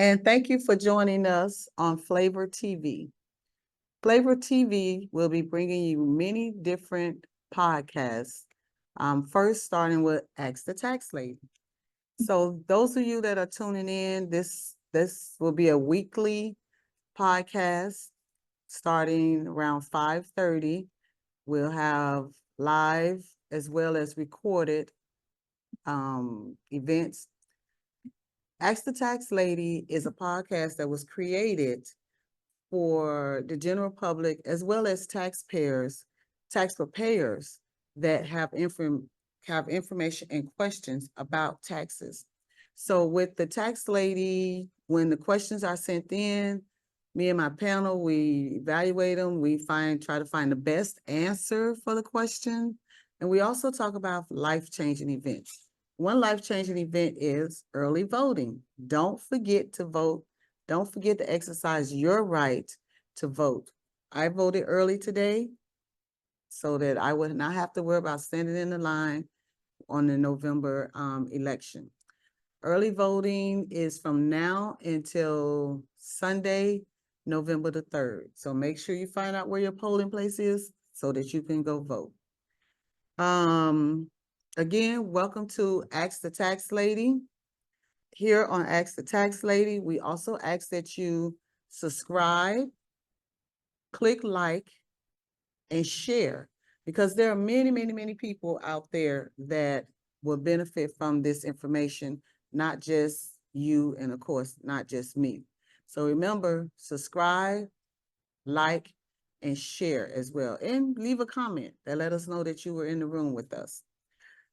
And thank you for joining us on Flavor TV. Flavor TV will be bringing you many different podcasts. First, starting with Ask the Tax Lady. So, those of you that are tuning in, this will be a weekly podcast starting around 5:30. We'll have live as well as recorded events. Ask the Tax Lady is a podcast that was created for the general public as well as taxpayers, tax preparers that have information and questions about taxes. So with the tax lady, when the questions are sent in, me and my panel, we evaluate them, try to find the best answer for the question. And we also talk about life-changing events. One life-changing event is early voting. Don't forget to vote. Don't forget to exercise your right to vote. I voted early today so that I would not have to worry about standing in the line on the November election. Early voting is from now until Sunday, November the 3rd. So make sure you find out where your polling place is so that you can go vote. Again, welcome to Ask the Tax Lady. Here on Ask the Tax Lady, we also ask that you subscribe, click like, and share, because there are many, many, many people out there that will benefit from this information, not just you, and of course, not just me. So remember, subscribe, like, and share as well. And leave a comment that let us know that you were in the room with us.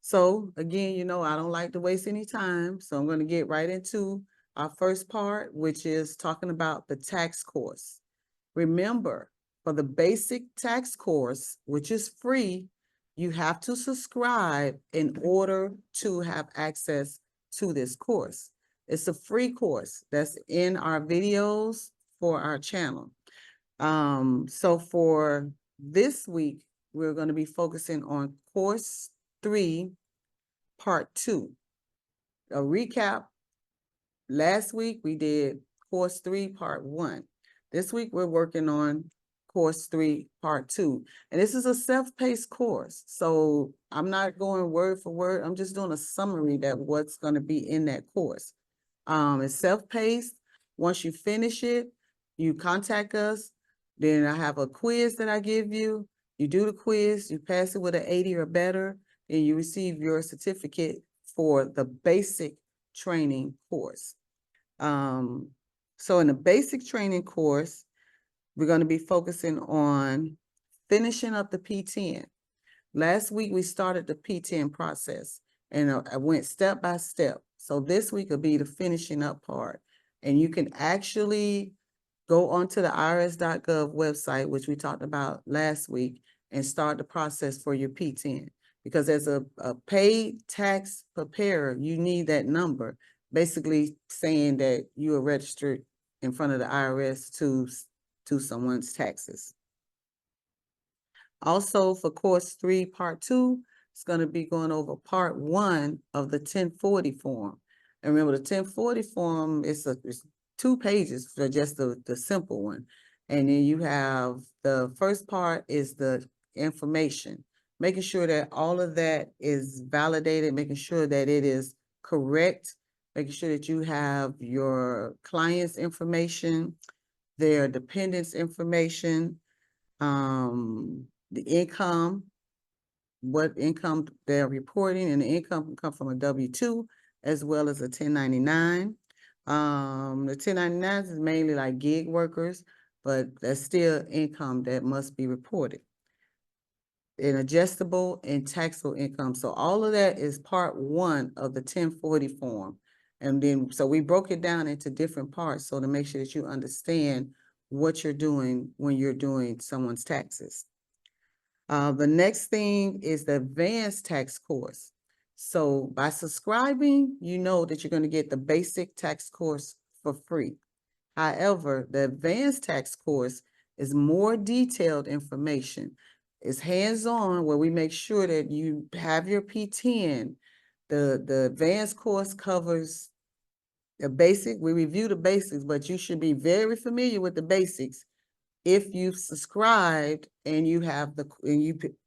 So again, I don't like to waste any time. So I'm going to get right into our first part, which is talking about the tax course. Remember, for the basic tax course, which is free, you have to subscribe in order to have access to this course. It's a free course that's in our videos for our channel. So for this week, we're going to be focusing on course 3, part 2. A recap. Last week we did course 3, part 1. This week we're working on course 3, part 2. And this is a self-paced course. So I'm not going word for word. I'm just doing a summary that what's going to be in that course. It's self-paced. Once you finish it, you contact us. Then I have a quiz that I give you. You do the quiz, you pass it with an 80 or better, and you receive your certificate for the basic training course. So in the basic training course, we're going to be focusing on finishing up the P10. Last week, we started the P10 process, and I went step by step. So this week will be the finishing up part. And you can actually go onto the irs.gov website, which we talked about last week, and start the process for your P10. Because as a paid tax preparer, you need that number, basically saying that you are registered in front of the IRS to someone's taxes. Also, for course 3, part 2, it's going to be going over part 1 of the 1040 form. And remember, the 1040 form is 2 pages for just the simple one. And then you have the first part is the information, making sure that all of that is validated, making sure that it is correct, making sure that you have your client's information, their dependents' information, the income, what income they're reporting, and the income can come from a W-2 as well as a 1099. The 1099s is mainly like gig workers, but that's still income that must be reported. And adjustable and taxable income. So all of that is part 1 of the 1040 form. And then, so we broke it down into different parts so to make sure that you understand what you're doing when you're doing someone's taxes. The next thing is the advanced tax course. So by subscribing, you know that you're going to get the basic tax course for free. However, the advanced tax course is more detailed information. It's hands-on, where we make sure that you have your P10. The advanced course covers we review the basics, but you should be very familiar with the basics if you've subscribed and you've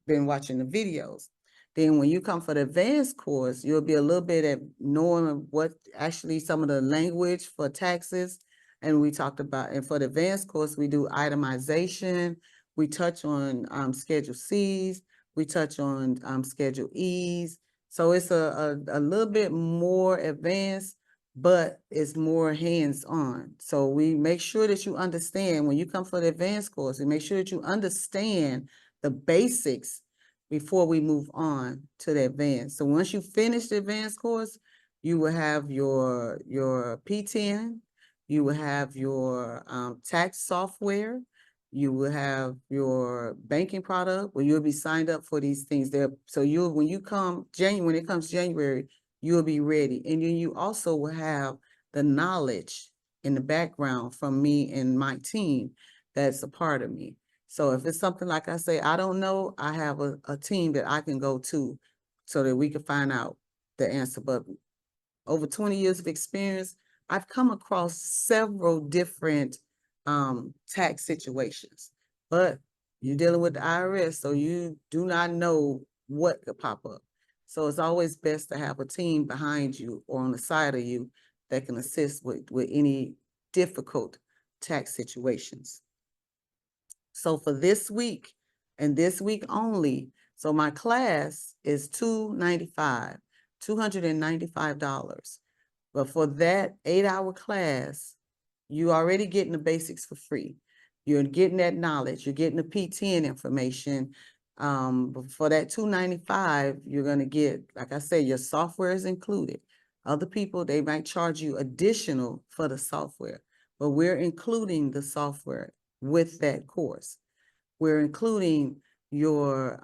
been watching the videos. Then when you come for the advanced course, you'll be a little bit at knowing what actually some of the language for taxes. And we talked about, and for the advanced course, we do itemization. We touch on Schedule Cs. We touch on Schedule Es. So it's a little bit more advanced, but it's more hands-on. So we make sure that you understand when you come for the advanced course, we make sure that you understand the basics before we move on to the advanced. So once you finish the advanced course, you will have your P10, you will have your tax software, you will have your banking product where you'll be signed up for these things there. So when it comes January, you'll be ready. And then you also will have the knowledge in the background from me and my team that's a part of me. So if it's something like I say, I don't know, I have a team that I can go to so that we can find out the answer. But over 20 years of experience, I've come across several different tax situations. But you're dealing with the IRS, so you do not know what could pop up. So it's always best to have a team behind you or on the side of you that can assist with any difficult tax situations. So for this week and this week only, so my class is $295. But for that 8-hour class, you already getting the basics for free. You're getting that knowledge, you're getting the P10 information. But for that $295, you're gonna get, like I said, your software is included. Other people, they might charge you additional for the software, but we're including the software with that course. We're including your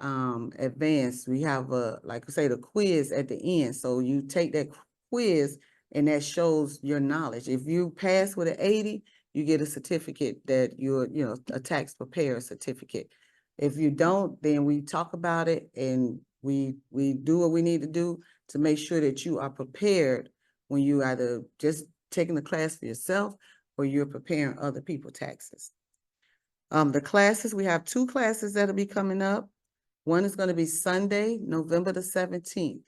advanced. We have like I say, the quiz at the end. So you take that quiz and that shows your knowledge. If you pass with an 80, you get a certificate that you're, a tax preparer certificate. If you don't, then we talk about it and we do what we need to do to make sure that you are prepared when you either just taking the class for yourself or you're preparing other people's taxes. The classes, we have 2 classes that'll be coming up. One is going to be Sunday, November the 17th.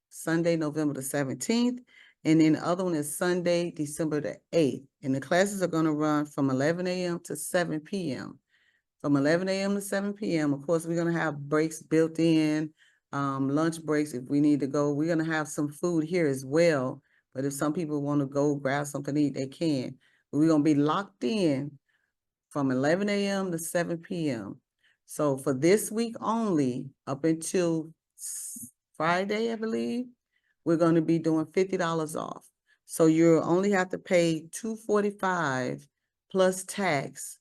Sunday, November the 17th. And then the other one is Sunday, December the 8th. And the classes are going to run from 11 a.m. to 7 p.m. From 11 a.m. to 7 p.m. Of course, we're going to have breaks built in, lunch breaks if we need to go. We're going to have some food here as well. But if some people want to go grab something to eat, they can. But we're going to be locked in from 11 a.m. to 7 p.m. So for this week only, up until Friday, I believe, we're going to be doing $50 off. So you only have to pay $245 plus tax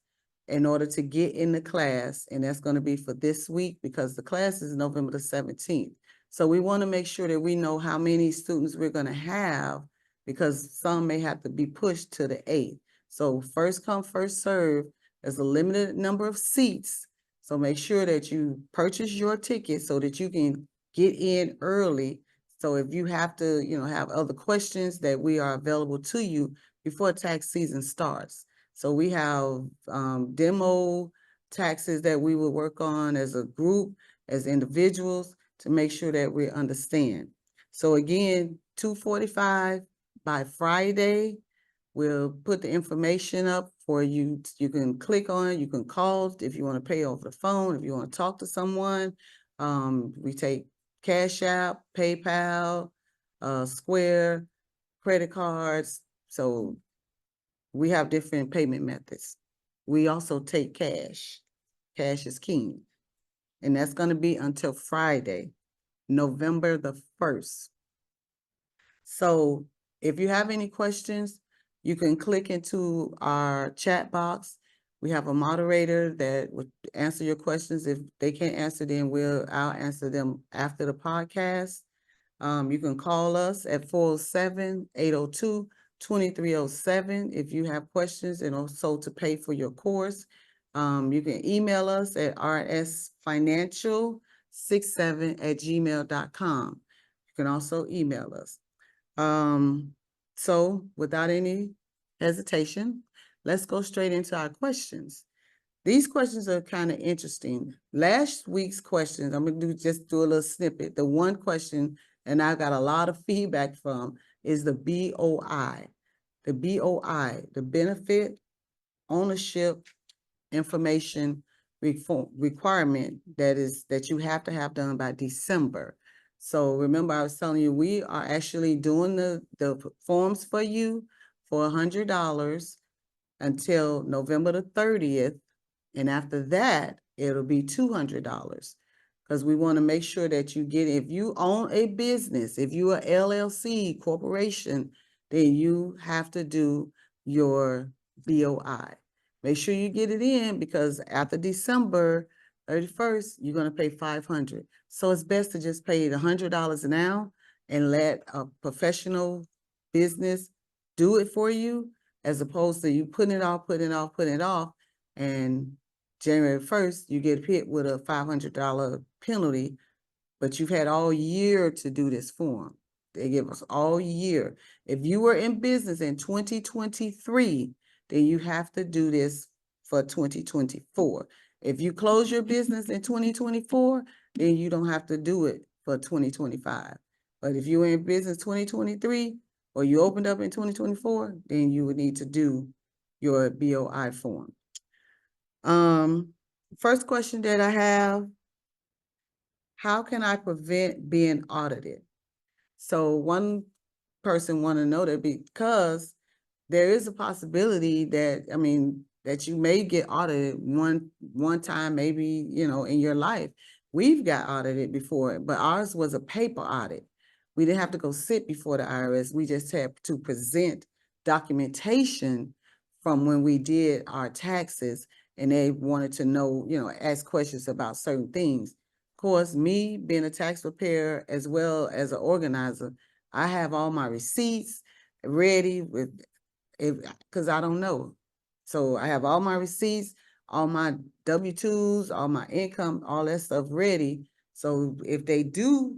in order to get in the class. And that's going to be for this week because the class is November the 17th. So we want to make sure that we know how many students we're going to have because some may have to be pushed to the 8th. So first come, first serve. There's a limited number of seats. So make sure that you purchase your ticket so that you can get in early. So if you have to, have other questions, that we are available to you before tax season starts. So we have demo taxes that we will work on as a group, as individuals, to make sure that we understand. So again, $245 by Friday. We'll put the information up for you. You can click on it. You can call if you want to pay over the phone, if you want to talk to someone. We take Cash App, PayPal, Square, credit cards. So we have different payment methods. We also take cash. Cash is king. And that's going to be until Friday, November the 1st. So if you have any questions, you can click into our chat box. We have a moderator that would answer your questions. If they can't answer them, I'll answer them after the podcast. You can call us at 407-802-2307 if you have questions and also to pay for your course. You can email us at rsfinancial67@gmail.com. You can also email us. So without any hesitation, let's go straight into our questions. These questions are kind of interesting. Last week's questions, I'm gonna just do a little snippet. The one question, and I got a lot of feedback from, is the BOI. The BOI, the benefit, ownership, information requirement that you have to have done by December. So remember, I was telling you, we are actually doing the forms for you for $100 until November the 30th. And after that, it'll be $200. Because we want to make sure that you get, if you own a business, if you are LLC corporation, then you have to do your BOI. Make sure you get it in, because after December 31st, you're going to pay $500. So it's best to just pay the $100 now and let a professional business do it for you, as opposed to you putting it off, and January 1st, you get hit with a $500 penalty, but you've had all year to do this form. They give us all year. If you were in business in 2023, then you have to do this for 2024. If you close your business in 2024, then you don't have to do it for 2025. But if you were in business 2023, or you opened up in 2024, then you would need to do your BOI form. First question that I have, how can I prevent being audited? So one person want to know that, because there is a possibility that, that you may get audited one time, maybe, in your life. We've got audited before, but ours was a paper audit. We didn't have to go sit before the IRS. We just had to present documentation from when we did our taxes, and they wanted to know, ask questions about certain things. Of course, me being a tax preparer as well as an organizer, I have all my receipts ready because I don't know. So I have all my receipts, all my W-2s, all my income, all that stuff ready. So if they do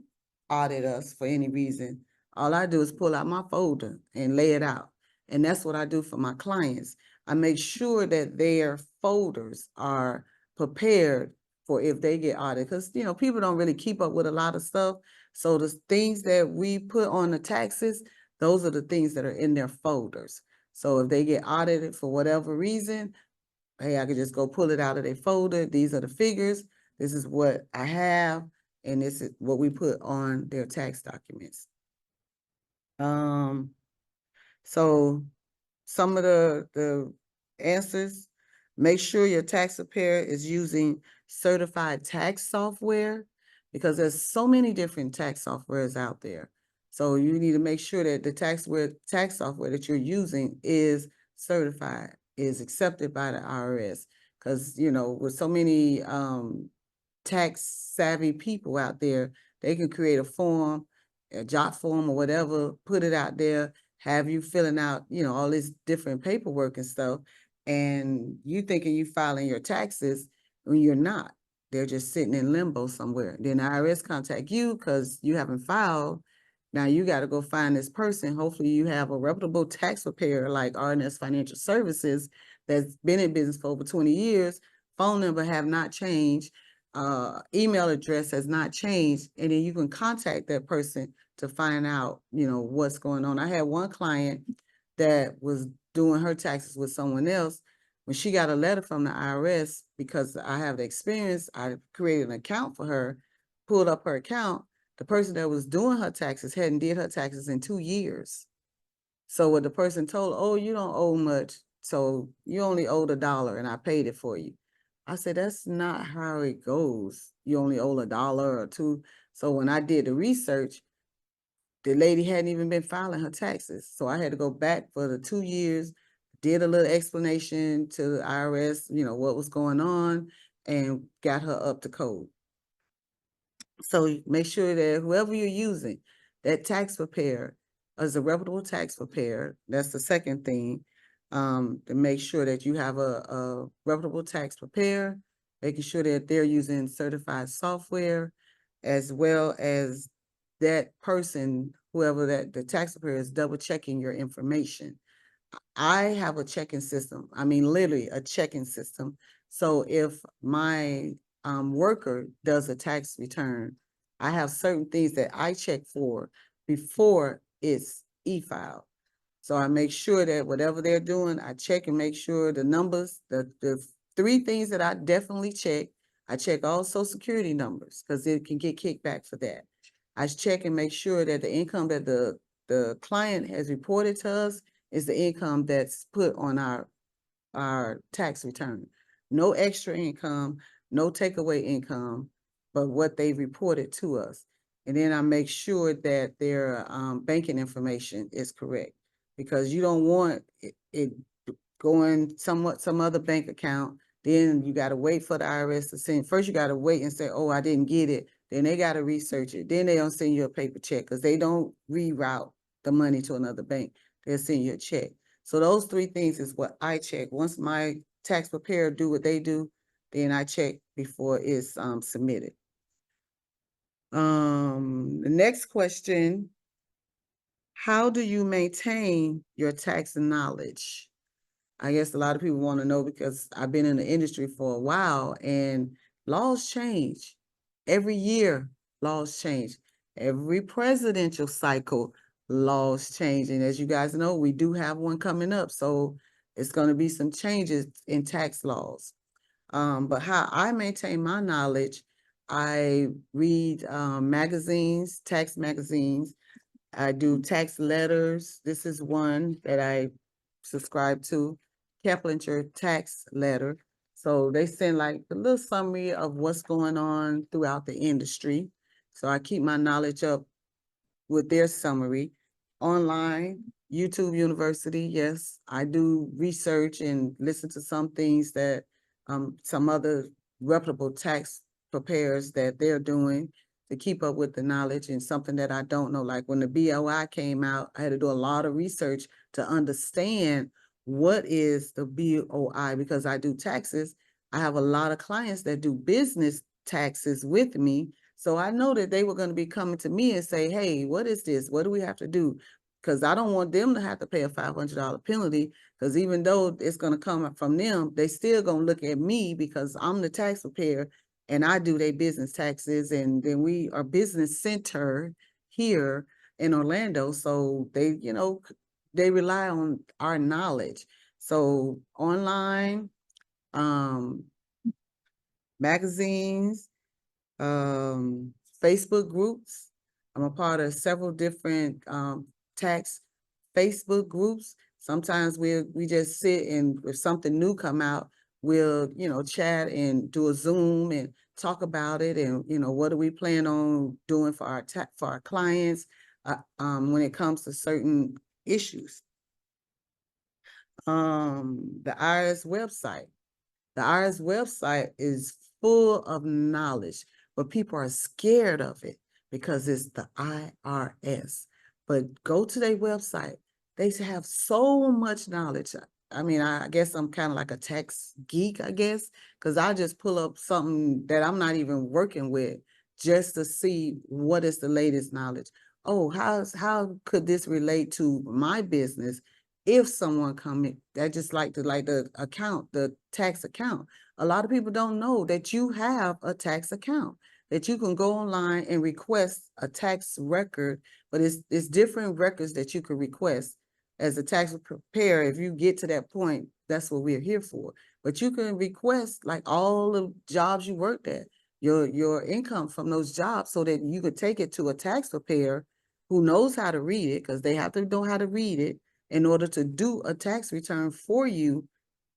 audit us for any reason, all I do is pull out my folder and lay it out. And that's what I do for my clients. I make sure that their folders are prepared for if they get audited, because people don't really keep up with a lot of stuff. So the things that we put on the taxes, those are the things that are in their folders. So if they get audited for whatever reason, hey, I could just go pull it out of their folder. These are the figures. This is what I have, and this is what we put on their tax documents. So some of the answers: make sure your tax preparer is using certified tax software, because there's so many different tax softwares out there. So you need to make sure that the tax software that you're using is certified, is accepted by the IRS. Because, with so many tax savvy people out there, they can create a form, a jot form or whatever, put it out there, have you filling out, all this different paperwork and stuff, and you thinking you filing your taxes when you're not. They're just sitting in limbo somewhere. Then the IRS contact you because you haven't filed. Now you got to go find this person. Hopefully you have a reputable tax preparer like R&S Financial Services that's been in business for over 20 years. Phone number have not changed. Email address has not changed. And then you can contact that person to find out, what's going on. I had one client that was doing her taxes with someone else. When she got a letter from the IRS, because I have the experience, I created an account for her, pulled up her account. The person that was doing her taxes hadn't did her taxes in 2 years. So what the person told, oh, you don't owe much, so you only owed $1 and I paid it for you. I said, that's not how it goes. You only owe $1 or $2. So when I did the research, the lady hadn't even been filing her taxes. So I had to go back for the 2 years, did a little explanation to the IRS, what was going on, and got her up to code. So make sure that whoever you're using, that tax preparer is a reputable tax preparer. That's the second thing. To make sure that you have a reputable tax preparer, making sure that they're using certified software, as well as that person whoever that the tax preparer is double checking your information. I have a checking system. I mean, literally a checking system. So if my worker does a tax return, I have certain things that I check for before it's e-filed. So I make sure that whatever they're doing, I check and make sure the numbers, the three things that I definitely check. I check all social security numbers because it can get kicked back for that. I check and make sure that the income that the client has reported to us is the income that's put on our tax return. No extra income, no takeaway income, but what they reported to us. And then I make sure that their banking information is correct, because you don't want it going some other bank account. Then you got to wait for the IRS to send. First, you got to wait and say, "Oh, I didn't get it." Then they got to research it. Then they don't send you a paper check because they don't reroute the money to another bank. They'll send you a check. So those three things is what I check. Once my tax preparer do what they do, then I check before it's submitted. The next question: how do you maintain your tax knowledge? I guess a lot of people want to know because I've been in the industry for a while and laws change. Every year, laws change. Every presidential cycle, laws change. And as you guys know, we do have one coming up. So it's going to be some changes in tax laws. But how I maintain my knowledge, I read magazines, tax magazines. I do tax letters. This is one that I subscribe to, Keplinger Tax Letter. So they send like a little summary of what's going on throughout the industry. So I keep my knowledge up with their summary. Online, YouTube University, yes, I do research and listen to some things that some other reputable tax preparers that they're doing to keep up with the knowledge, and something that I don't know. Like when the BOI came out, I had to do a lot of research to understand what is the BOI, because I do taxes. I have a lot of clients that do business taxes with me. So I know that they were going to be coming to me and say, "Hey, what is this? What do we have to do?" Because I don't want them to have to pay a $500 penalty, because even though it's going to come from them, they still going to look at me because I'm the tax preparer and I do their business taxes. And then we are business center here in Orlando. So they, they rely on our knowledge. So online, magazines, Facebook groups. I'm a part of several different tax Facebook groups. Sometimes we just sit, and if something new come out, we'll chat and do a Zoom and talk about it, and what do we plan on doing for our clients when it comes to certain issues. The IRS website. The IRS website is full of knowledge, but people are scared of it because it's the IRS. But go to their website. They have so much knowledge. I mean, I guess I'm kind of like a tax geek, I guess, because I just pull up something that I'm not even working with just to see what is the latest knowledge. Oh, how could this relate to my business? If someone come in, that just like the account, the tax account. A lot of people don't know that you have a tax account, that you can go online and request a tax record, but it's different records that you can request as a tax preparer. If you get to that point, that's what we're here for. But you can request like all the jobs you worked at, your income from those jobs, so that you could take it to a tax preparer who knows how to read it, because they have to know how to read it in order to do a tax return for you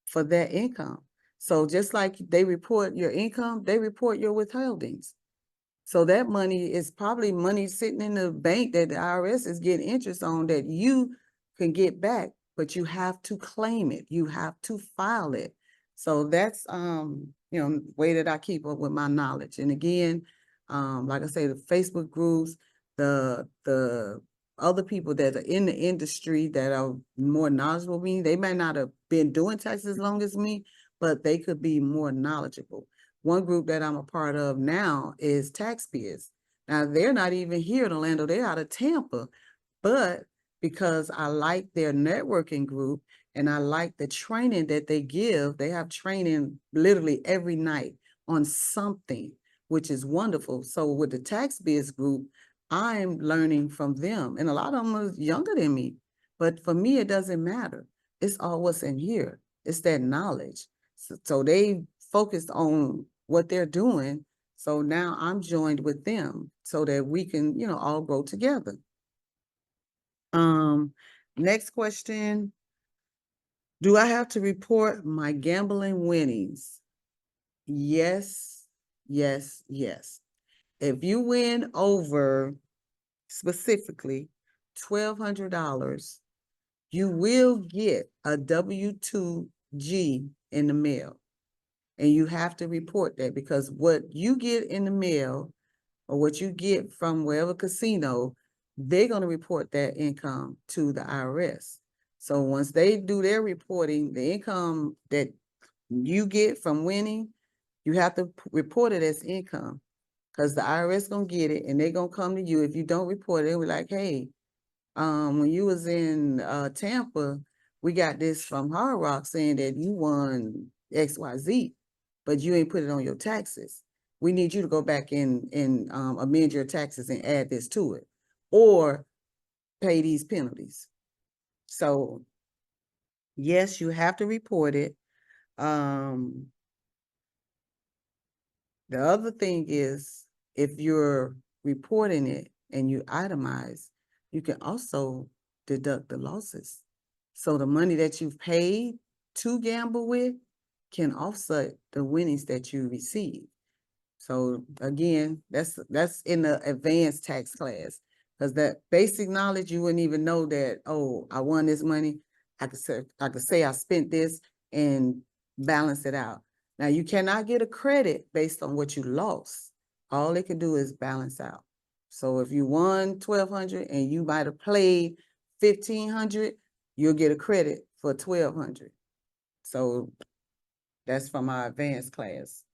for that income. So just like they report your income, they report your withholdings. So that money is probably money sitting in the bank that the IRS is getting interest on, that you can get back, but you have to claim it. You have to file it. So that's way that I keep up with my knowledge. And again, like I say, the Facebook groups, the other people that are in the industry that are more knowledgeable than me, they may not have been doing taxes as long as me, but they could be more knowledgeable. One group that I'm a part of now is TaxPeers. Now, they're not even here in Orlando. They're out of Tampa, But because I like their networking group and I like the training that they give, they have training literally every night on something, which is wonderful. So with the Tax Biz group, I'm learning from them. And a lot of them are younger than me. But for me, it doesn't matter. It's all what's in here. It's that knowledge. So they focused on what they're doing. So now I'm joined with them so that we can, all grow together. Next question. Do I have to report my gambling winnings? Yes, yes, yes. If you win over specifically $1,200, you will get a W-2G in the mail. And you have to report that because what you get in the mail or what you get from wherever casino, they're going to report that income to the IRS. So once they do their reporting, the income that you get from winning, you have to report it as income because the IRS going to get it and they're going to come to you. If you don't report it, they'll be like, hey, when you was in Tampa, we got this from Hard Rock saying that you won XYZ, but you ain't put it on your taxes. We need you to go back and amend your taxes and add this to it, or pay these penalties. So yes, you have to report it. The other thing is, if you're reporting it and you itemize, you can also deduct the losses. So the money that you've paid to gamble with can offset the winnings that you receive. So again, that's in the advanced tax class. Because that basic knowledge, you wouldn't even know that, oh, I won this money. I could say I spent this and balance it out. Now you cannot get a credit based on what you lost. All they can do is balance out. So if you won 1,200 and you might have played 1,500, you'll get a credit for 1,200. So that's from our advanced class.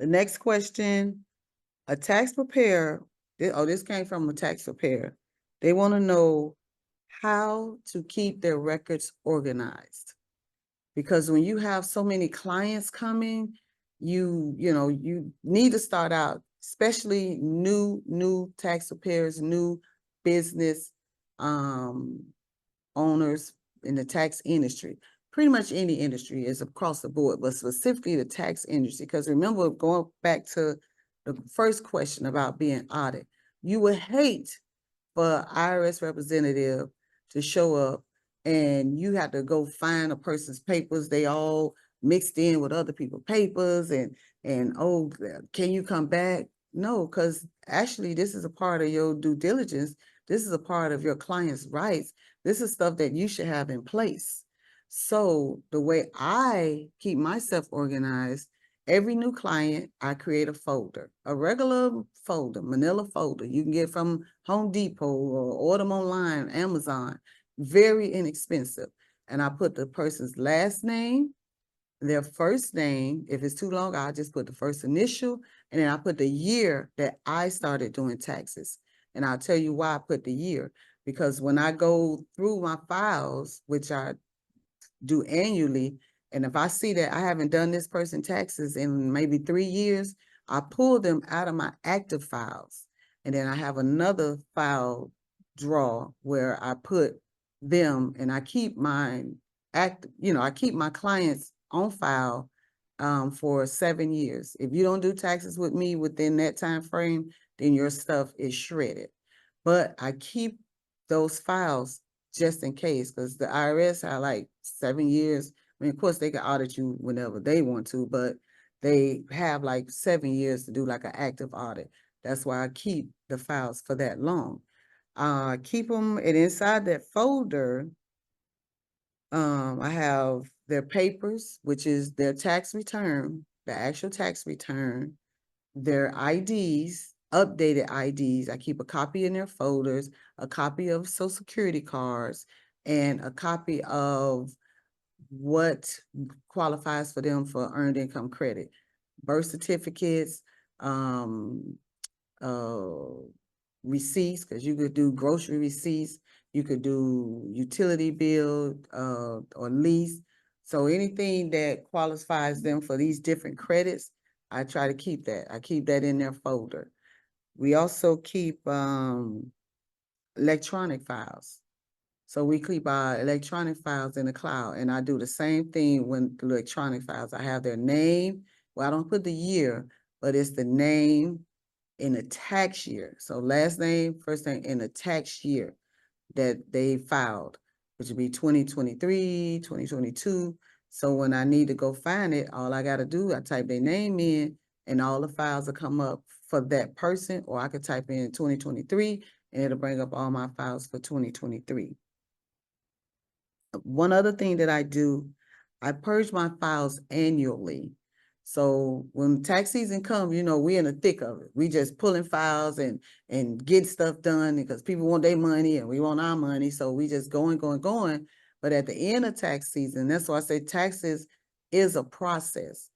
The next question, a tax preparer, this came from a tax preparer. They want to know how to keep their records organized. Because when you have so many clients coming, you need to start out, especially new tax preparers, new business owners in the tax industry. Pretty much any industry is across the board, but specifically the tax industry. Because remember, going back to the first question about being audited, you would hate for an IRS representative to show up and you have to go find a person's papers. They all mixed in with other people's papers and oh, can you come back? No, because actually this is a part of your due diligence. This is a part of your client's rights. This is stuff that you should have in place. So the way I keep myself organized, every new client, I create a folder, a regular folder, manila folder. You can get from Home Depot or order them online, Amazon, very inexpensive. And I put the person's last name, their first name. If it's too long, I'll just put the first initial, and then I put the year that I started doing taxes. And I'll tell you why I put the year, because when I go through my files, which I do annually, and if I see that I haven't done this person taxes in maybe 3 years, I pull them out of my active files. And then I have another file drawer where I put them, and I keep mine I keep my clients on file for 7 years. If you don't do taxes with me within that time frame, then your stuff is shredded. But I keep those files just in case, because the IRS had like 7 years. I mean, of course, they can audit you whenever they want to, but they have like 7 years to do like an active audit. That's why I keep the files for that long. Keep them, and inside that folder, I have their papers, which is their tax return, the actual tax return, their IDs, updated IDs. I keep a copy in their folders, a copy of Social Security cards, and a copy of what qualifies for them for earned income credit, birth certificates, receipts, because you could do grocery receipts, you could do utility bill, or lease. So anything that qualifies them for these different credits, I try to keep that. I keep that in their folder. We also keep, electronic files. So we keep our electronic files in the cloud, and I do the same thing with electronic files. I have their name. Well, I don't put the year, but it's the name in the tax year. So last name, first name in the tax year that they filed, which would be 2023, 2022. So when I need to go find it, all I got to do, I type their name in and all the files will come up for that person, or I could type in 2023 and it'll bring up all my files for 2023. One other thing that I do, I purge my files annually. So when tax season comes, you know, we're in the thick of it. We just pulling files and get stuff done because people want their money and we want our money. So we just going. But at the end of tax season, that's why I say taxes is a process.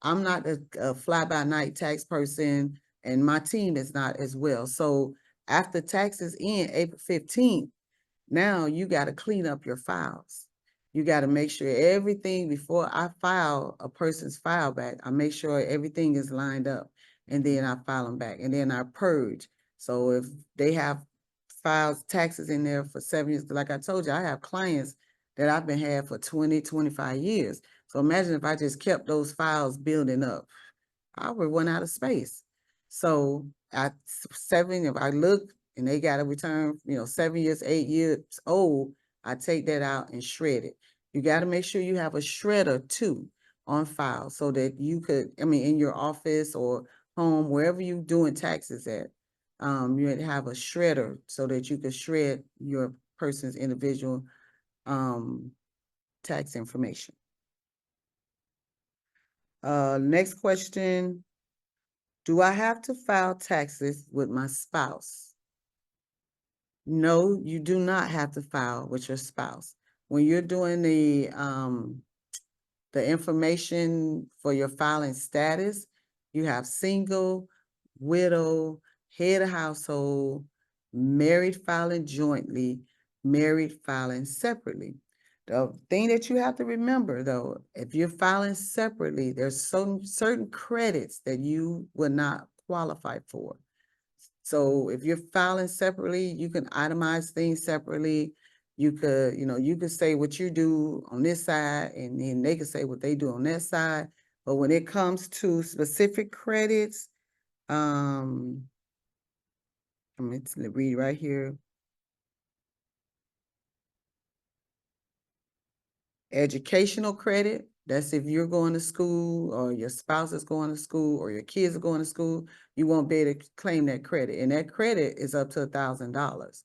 I'm not a fly-by-night tax person, and my team is not as well. So after taxes end April 15th, now you got to clean up your files. You got to make sure everything, before I file a person's file back, I make sure everything is lined up, and then I file them back, and then I purge. So if they have files, taxes in there for 7 years, like I told you, I have clients that I've been had for 20, 25 years. So imagine if I just kept those files building up, I would run out of space. So at 7, if I look and they got to return, 7 years, 8 years old, I take that out and shred it. You got to make sure you have a shredder too on file so that you could, in your office or home, wherever you're doing taxes at, you would have a shredder so that you could shred your person's individual tax information. Next question. Do I have to file taxes with my spouse? No, you do not have to file with your spouse. When you're doing the information for your filing status, you have single, widow, head of household, married filing jointly, married filing separately. The thing that you have to remember though, if you're filing separately, there's certain credits that you will not qualify for. So if you're filing separately, you can itemize things separately. You could, you could say what you do on this side, and then they could say what they do on that side. But when it comes to specific credits, I'm going to read right here. Educational credit, that's if you're going to school or your spouse is going to school or your kids are going to school, you won't be able to claim that credit. And that credit is up to $1,000.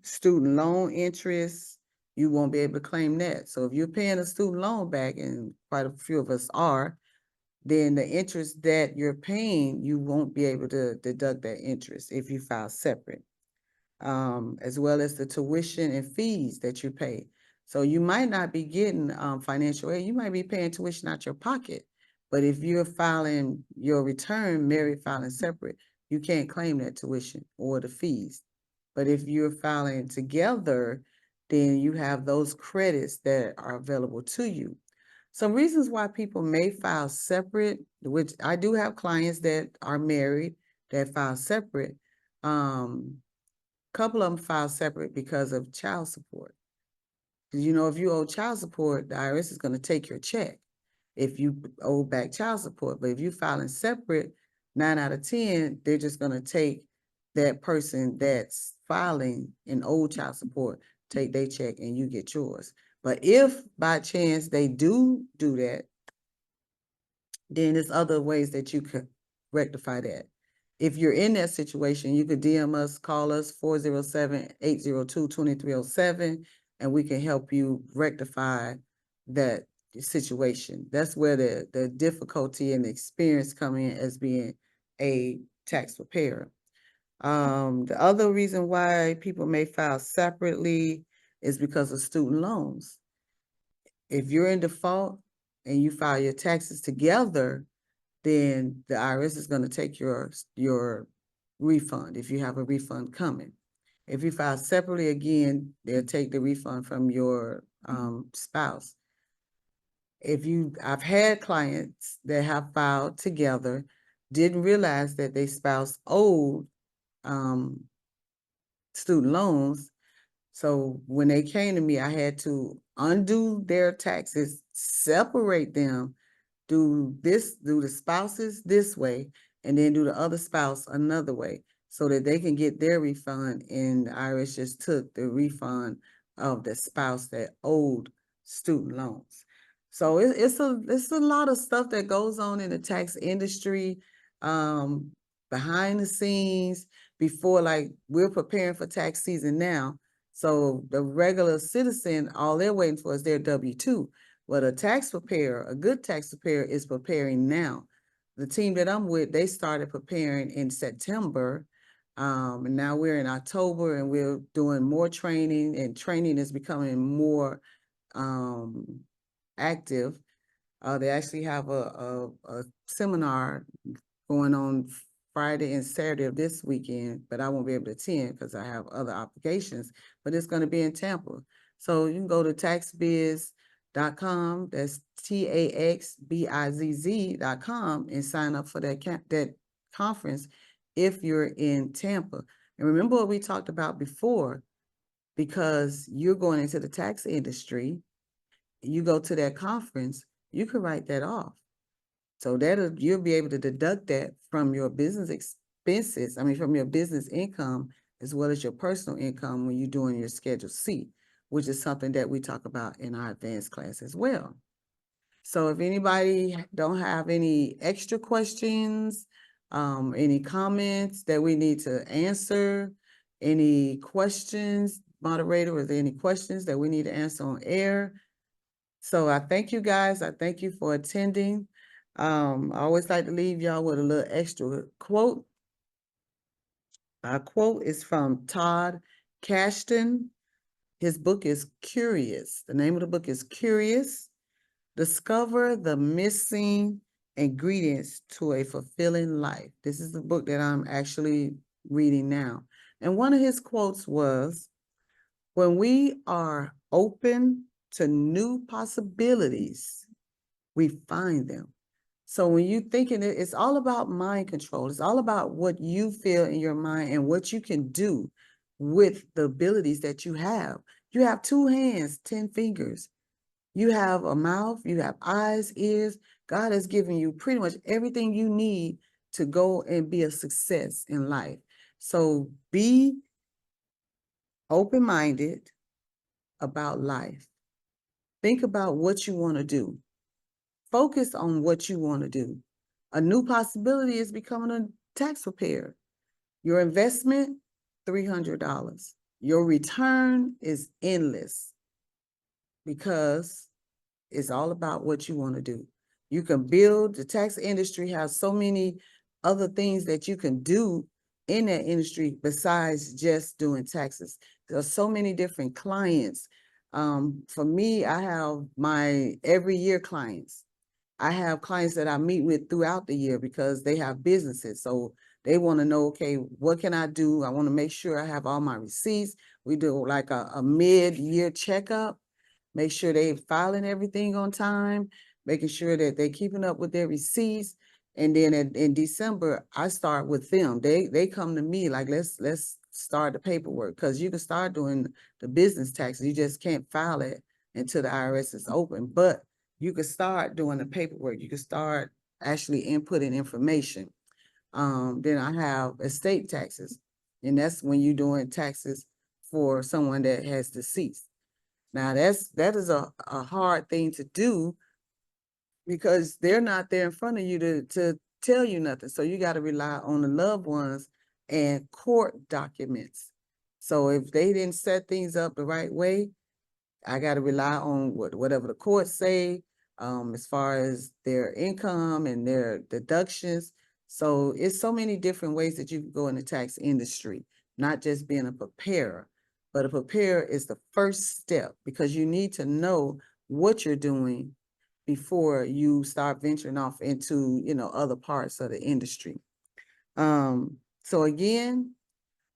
Student loan interest, you won't be able to claim that. So if you're paying a student loan back, and quite a few of us are, then the interest that you're paying, you won't be able to deduct that interest if you file separate. As well as the tuition and fees that you pay. So you might not be getting financial aid. You might be paying tuition out your pocket. But if you're filing your return, married filing separate, you can't claim that tuition or the fees. But if you're filing together, then you have those credits that are available to you. Some reasons why people may file separate, which I do have clients that are married that file separate. Couple of them file separate because of child support. If you owe child support, the IRS is going to take your check if you owe back child support. But if you filing separate, 9 out of 10, they're just going to take that person that's filing an old child support, take their check, and you get yours. But if by chance they do that, then there's other ways that you could rectify that. If you're in that situation, you could DM us, call us 407-802-2307, and we can help you rectify that situation. That's where the difficulty and the experience come in as being a tax preparer. The other reason why people may file separately is because of student loans. If you're in default and you file your taxes together, then the IRS is going to take your refund if you have a refund coming. If you file separately, again, they'll take the refund from your spouse. I've had clients that have filed together, didn't realize that their spouse owed student loans. So when they came to me, I had to undo their taxes, separate them, do the spouses this way, and then do the other spouse another way, so that they can get their refund, and the IRS just took the refund of the spouse that owed student loans. So it's a lot of stuff that goes on in the tax industry, behind the scenes, before, like, we're preparing for tax season now. So the regular citizen, all they're waiting for is their W-2. But a tax preparer, a good tax preparer, is preparing now. The team that I'm with, they started preparing in September. And now we're in October, and we're doing more training, and training is becoming more active. They actually have a seminar going on Friday and Saturday of this weekend, but I won't be able to attend because I have other obligations, but it's going to be in Tampa. So you can go to taxbiz.com, that's TAXBIZZ.com, and sign up for that conference if you're in Tampa. And remember what we talked about before, because you're going into the tax industry, you go to that conference, you can write that off. So you'll be able to deduct that from your business expenses, from your business income, as well as your personal income when you're doing your Schedule C, which is something that we talk about in our advanced class as well. So if anybody don't have any extra questions, any comments that we need to answer, any questions, moderator, is there any questions that we need to answer on air? So I thank you guys. I thank you for attending. I always like to leave y'all with a little extra quote. Our quote is from Todd Kashdan. His book is Curious. The name of the book is Curious: Discover the Missing Ingredients to a Fulfilling Life. This is the book that I'm actually reading now. And one of his quotes was, "When we are open to new possibilities, we find them." So when you thinking it's all about mind control. It's all about what you feel in your mind and what you can do with the abilities that you have. You have 2 hands, 10 fingers. You have a mouth, you have eyes, ears. God has given you pretty much everything you need to go and be a success in life. So be open-minded about life. Think about what you want to do. Focus on what you want to do. A new possibility is becoming a tax preparer. Your investment, $300. Your return is endless, because it's all about what you want to do. You can build, the tax industry has so many other things that you can do in that industry besides just doing taxes. There's so many different clients. For me, I have my every year clients. I have clients that I meet with throughout the year because they have businesses. So they want to know, okay, what can I do? I want to make sure I have all my receipts. We do like a mid-year checkup, make sure they filing everything on time, making sure that they're keeping up with their receipts. And then in December, I start with them. They come to me like, let's start the paperwork, because you can start doing the business taxes. You just can't file it until the IRS is open. But you could start doing the paperwork. You could start actually inputting information. Then I have estate taxes, and that's when you're doing taxes for someone that has deceased. Now that is a hard thing to do, because they're not there in front of you to tell you nothing. So you got to rely on the loved ones and court documents. So if they didn't set things up the right way, I got to rely on whatever the courts say, as far as their income and their deductions. So it's so many different ways that you can go in the tax industry, not just being a preparer. But a preparer is the first step, because you need to know what you're doing before you start venturing off into, other parts of the industry. So again,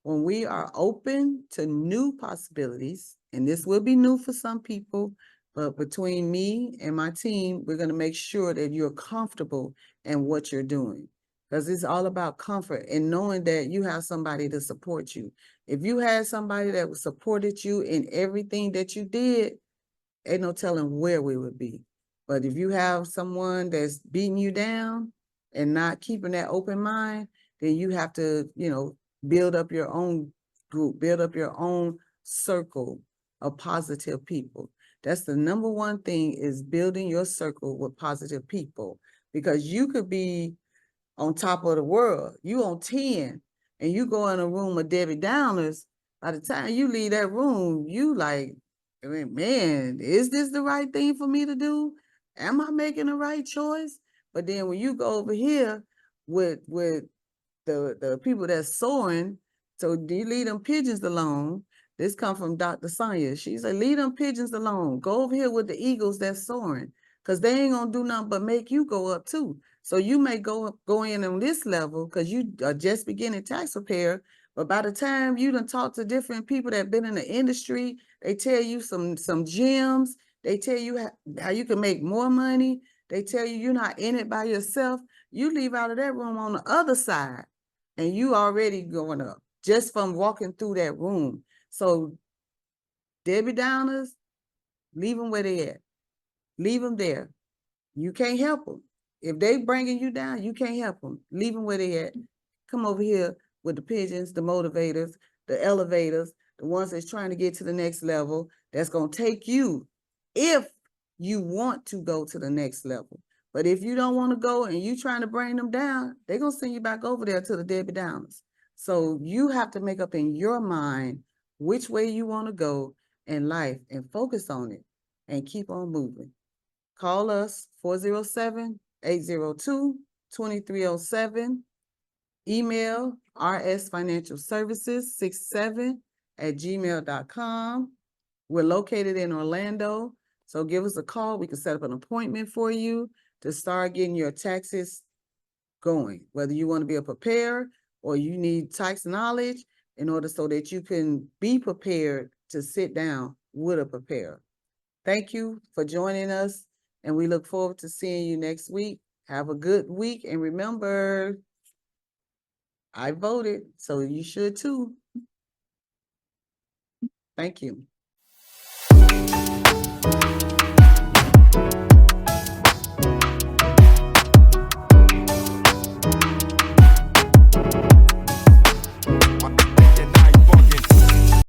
when we are open to new possibilities, and this will be new for some people, but between me and my team, we're going to make sure that you're comfortable in what you're doing. Because it's all about comfort and knowing that you have somebody to support you. If you had somebody that supported you in everything that you did, ain't no telling where we would be. But if you have someone that's beating you down and not keeping that open mind, then you have to, build up your own group, build up your own circle of positive people. That's the number one thing, is building your circle with positive people, because you could be on top of the world. You on 10 and you go in a room of Debbie Downers. By the time you leave that room, you like, man, is this the right thing for me to do? Am I making the right choice? But then when you go over here with the people that's soaring, so do you leave them pigeons alone? This come from Dr. Sonia. She said, leave them pigeons alone. Go over here with the eagles that's soaring, because they ain't gonna do nothing but make you go up too. So you may go in on this level because you are just beginning tax preparer, but by the time you done talk to different people that have been in the industry, they tell you some gems. They tell you how you can make more money. They tell you you're not in it by yourself. You leave out of that room on the other side, and you already going up just from walking through that room. So Debbie Downers, leave them where they at. Leave them there. You can't help them. If they bringing you down, you can't help them. Leave them where they at. Come over here with the pigeons, the motivators, the elevators, the ones that's trying to get to the next level, that's going to take you if you want to go to the next level. But if you don't want to go and you trying to bring them down, they're going to send you back over there to the Debbie Downers. So you have to make up in your mind which way you want to go in life and focus on it and keep on moving. Call us 407-802-2307. Email rsfinancialservices67@gmail.com. We're located in Orlando, so give us a call. We can set up an appointment for you to start getting your taxes going, whether you want to be a preparer or you need tax knowledge in order so that you can be prepared to sit down with a preparer. Thank you for joining us, and we look forward to seeing you next week. Have a good week, and remember, I voted, so you should too. Thank you.